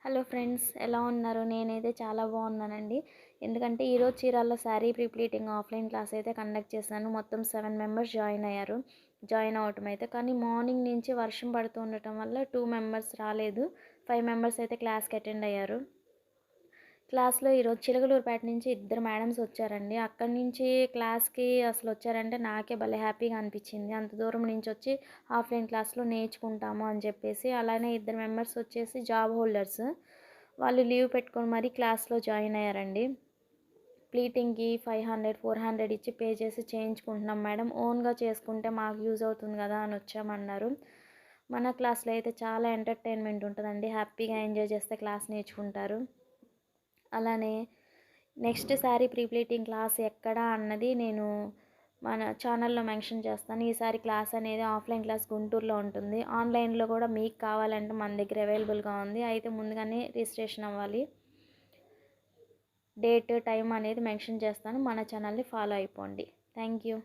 Hello friends, ఎలా ఉన్నారు? నేనైతే చాలా బాగున్నానండి. ఎందుకంటే ఈరోజు చీరాల్లో sari pre pleating offline class అయితే కండక్ట్ చేశాను. మొత్తం 7 మెంబర్స్ జాయిన్ అయ్యారు. జాయిన్ అవ్వటం అయితే కానీ మార్నింగ్ నుంచి వర్షం పడుతూ ఉండటం వల్ల 2 మెంబర్స్ రాలేదు. 5 మెంబర్స్ అయితే క్లాస్కి అటెండ్ అయ్యారు. క్లాస్లో ఈరోజు చిలకలూరుపేట నుంచి ఇద్దరు మేడమ్స్ వచ్చారండి. అక్కడి నుంచి క్లాస్కి అసలు వచ్చారంటే నాకే భలే హ్యాపీగా అనిపించింది. అంత దూరం నుంచి వచ్చి ఆఫ్లైన్ క్లాస్లో నేర్చుకుంటాము అని చెప్పేసి. అలానే ఇద్దరు మెంబర్స్ వచ్చేసి జాబ్ హోల్డర్స్. వాళ్ళు లీవ్ పెట్టుకొని మరీ క్లాస్లో జాయిన్ అయ్యారండి. ప్లీటింగ్కి 500, 400 ఇచ్చి పే చేసి చేయించుకుంటున్నాం మేడం, ఓన్గా చేసుకుంటే మాకు యూజ్ అవుతుంది కదా అని వచ్చామన్నారు. మన క్లాస్లో అయితే చాలా ఎంటర్టైన్మెంట్ ఉంటుందండి. హ్యాపీగా ఎంజాయ్ చేస్తే క్లాస్ నేర్చుకుంటారు. అలానే next sari pre pleating class ఎక్కడ అన్నది నేను మన ఛానల్లో మెన్షన్ చేస్తాను. ఈసారి క్లాస్ అనేది ఆఫ్లైన్ క్లాస్ గుంటూరులో ఉంటుంది. ఆన్లైన్లో కూడా మీకు కావాలంటే మన దగ్గర అవైలబుల్గా ఉంది. అయితే ముందుగానే రిజిస్ట్రేషన్ అవ్వాలి. డేట్, టైం అనేది మెన్షన్ చేస్తాను. మన ఛానల్ని ఫాలో అయిపోండి. Thank you.